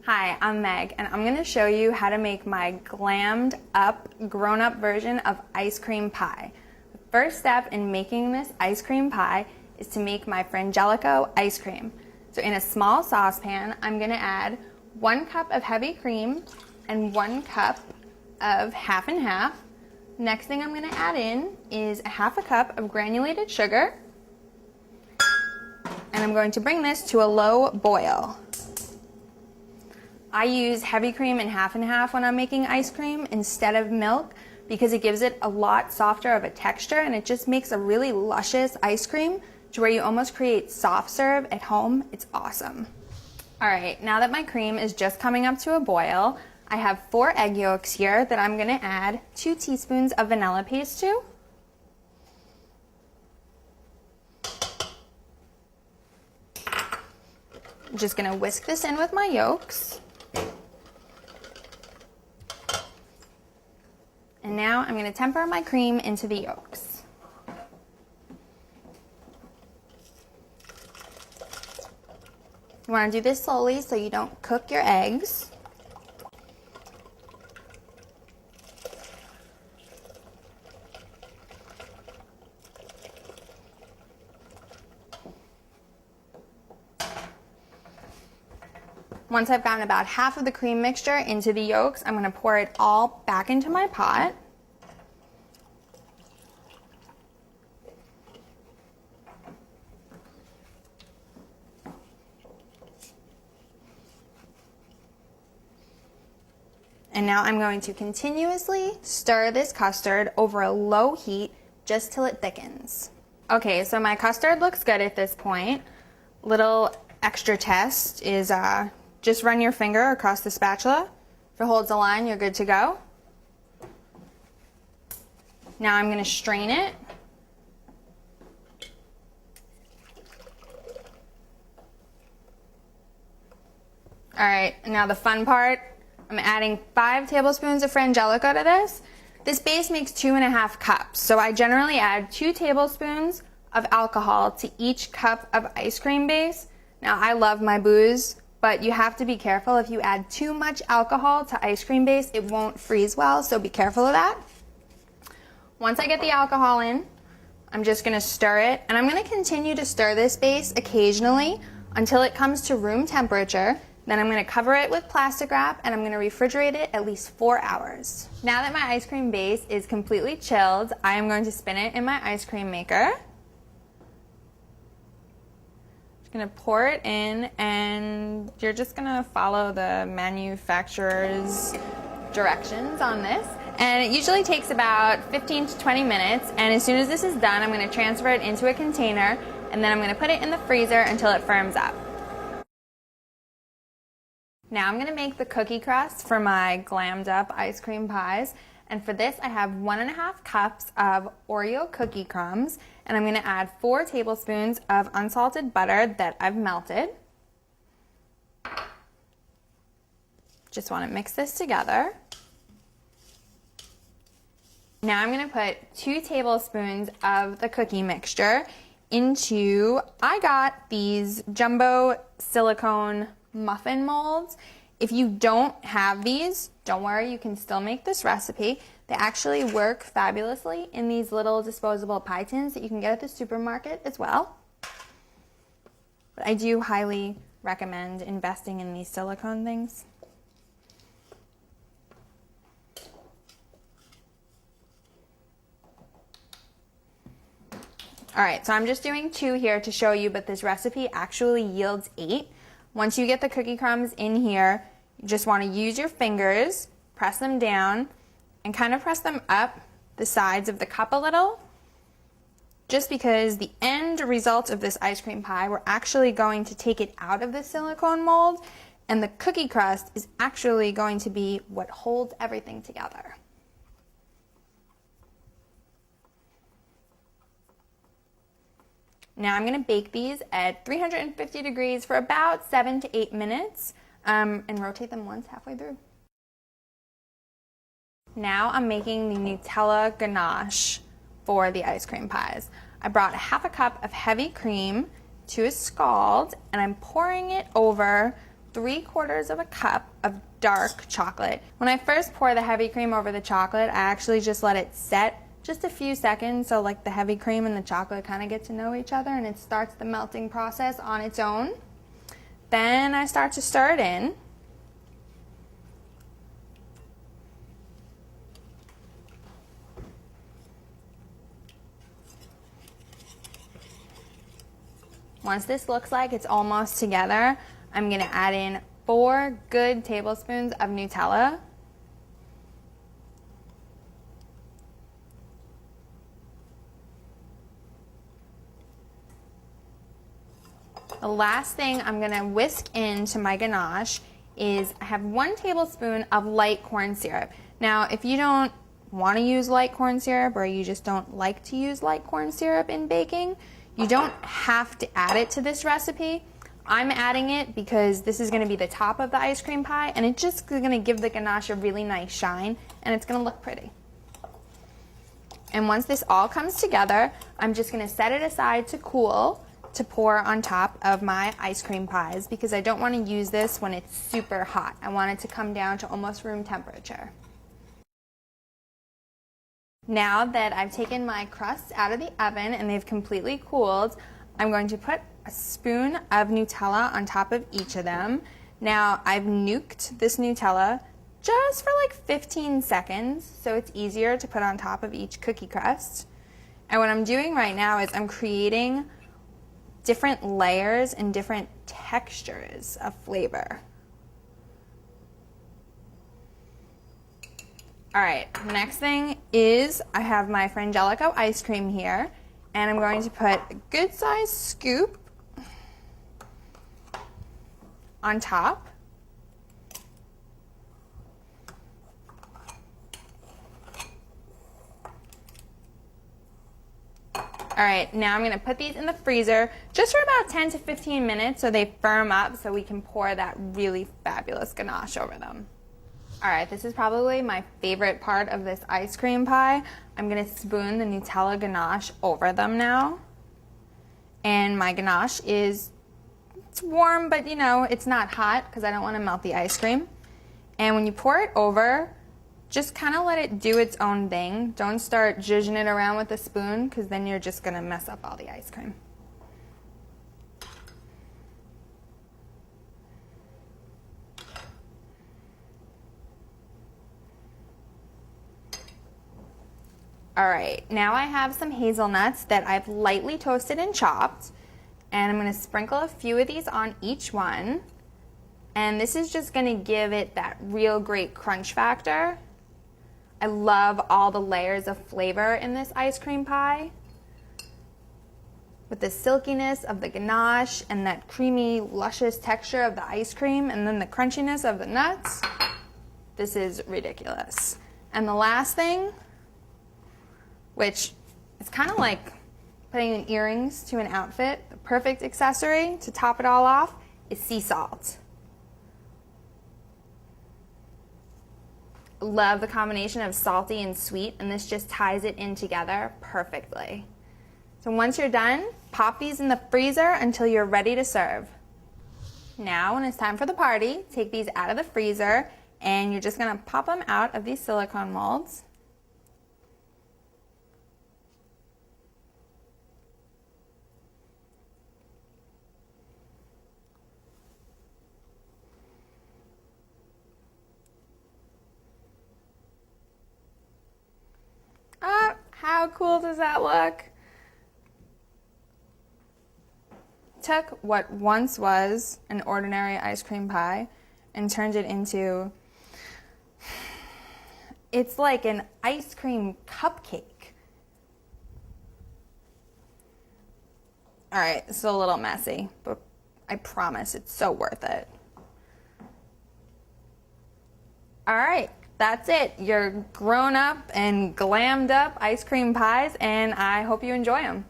Hi, I'm Meg, and I'm going to show you how to make my glammed up, grown-up version of ice cream pie. The first step in making this ice cream pie is to make my Frangelico ice cream. So in a small saucepan, I'm going to add 1 cup of heavy cream and 1 cup of half and half. Next thing I'm going to add in is a half a cup of granulated sugar, and I'm going to bring this to a low boil. I use heavy cream and half when I'm making ice cream instead of milk because it gives it a lot softer of a texture, and it just makes a really luscious ice cream to where you almost create soft serve at home. It's awesome. All right, now that my cream is just coming up to a boil, I have 4 egg yolks here that I'm gonna add 2 teaspoons of vanilla paste to. I'm just gonna whisk this in with my yolks. And now I'm going to temper my cream into the yolks. You want to do this slowly so you don't cook your eggs. Once I've gotten about half of the cream mixture into the yolks, I'm going to pour it all back into my pot. And now I'm going to continuously stir this custard over a low heat just till it thickens. Okay, so my custard looks good at this point. Little extra test is just run your finger across the spatula. If it holds the line, you're good to go. Now I'm going to strain it. All right, now the fun part. I'm adding 5 tablespoons of Frangelico to this. This base makes 2.5 cups, so I generally add 2 tablespoons of alcohol to each cup of ice cream base. Now I love my booze, but you have to be careful. If you add too much alcohol to ice cream base, it won't freeze well, so be careful of that. Once I get the alcohol in, I'm just gonna stir it, and I'm gonna continue to stir this base occasionally until it comes to room temperature. Then I'm gonna cover it with plastic wrap, and I'm gonna refrigerate it at least 4 hours. Now that my ice cream base is completely chilled, I am going to spin it in my ice cream maker. Gonna pour it in, and you're just gonna follow the manufacturer's directions on this. And it usually takes about 15 to 20 minutes, and as soon as this is done, I'm gonna transfer it into a container, and then I'm gonna put it in the freezer until it firms up. Now I'm gonna make the cookie crust for my glammed up ice cream pies. And for this, I have 1.5 cups of Oreo cookie crumbs, and I'm gonna add 4 tablespoons of unsalted butter that I've melted. Just wanna mix this together. Now I'm gonna put 2 tablespoons of the cookie mixture into, I got these jumbo silicone muffin molds. If you don't have these, don't worry, you can still make this recipe. They actually work fabulously in these little disposable pie tins that you can get at the supermarket as well. But I do highly recommend investing in these silicone things. All right, so I'm just doing 2 here to show you, but this recipe actually yields 8. Once you get the cookie crumbs in here, you just want to use your fingers, press them down, and kind of press them up the sides of the cup a little, just because the end result of this ice cream pie, we're actually going to take it out of the silicone mold, and the cookie crust is actually going to be what holds everything together. Now I'm going to bake these at 350 degrees for about 7 to 8 minutes and rotate them once halfway through. Now I'm making the Nutella ganache for the ice cream pies. I brought 1/2 cup of heavy cream to a scald, and I'm pouring it over 3/4 of a cup of dark chocolate. When I first pour the heavy cream over the chocolate, I actually just let it set just a few seconds so like the heavy cream and the chocolate kind of get to know each other and it starts the melting process on its own. Then I start to stir it in. Once this looks like it's almost together, I'm going to add in 4 good tablespoons of Nutella. The last thing I'm going to whisk into my ganache is I have 1 tablespoon of light corn syrup. Now, if you don't want to use light corn syrup or you just don't like to use light corn syrup in baking, you don't have to add it to this recipe. I'm adding it because this is going to be the top of the ice cream pie and it's just going to give the ganache a really nice shine and it's going to look pretty. And once this all comes together, I'm just going to set it aside to cool to pour on top of my ice cream pies because I don't want to use this when it's super hot. I want it to come down to almost room temperature. Now that I've taken my crusts out of the oven and they've completely cooled, I'm going to put a spoon of Nutella on top of each of them. Now I've nuked this Nutella just for like 15 seconds so it's easier to put on top of each cookie crust. And what I'm doing right now is I'm creating different layers and different textures of flavor. All right, next thing is I have my Frangelico ice cream here, and I'm going to put a good sized scoop on top. All right, now I'm going to put these in the freezer just for about 10 to 15 minutes so they firm up so we can pour that really fabulous ganache over them. All right, this is probably my favorite part of this ice cream pie. I'm going to spoon the Nutella ganache over them now. And my ganache it's warm, but you know, it's not hot because I don't want to melt the ice cream. And when you pour it over, just kind of let it do its own thing. Don't start zhuzhing it around with a spoon because then you're just going to mess up all the ice cream. All right, now I have some hazelnuts that I've lightly toasted and chopped, and I'm going to sprinkle a few of these on each one. And this is just going to give it that real great crunch factor. I love all the layers of flavor in this ice cream pie. With the silkiness of the ganache and that creamy, luscious texture of the ice cream and then the crunchiness of the nuts, this is ridiculous. And the last thing, which is kind of like putting earrings to an outfit, the perfect accessory to top it all off, is sea salt. Love the combination of salty and sweet, and this just ties it in together perfectly. So once you're done, pop these in the freezer until you're ready to serve. Now, when it's time for the party, take these out of the freezer, and you're just gonna pop them out of these silicone molds. How cool does that look? Took what once was an ordinary ice cream pie and turned it into, it's like an ice cream cupcake. All right, it's a little messy, but I promise it's so worth it. All right. That's it. You're grown up and glammed up ice cream pies, and I hope you enjoy them.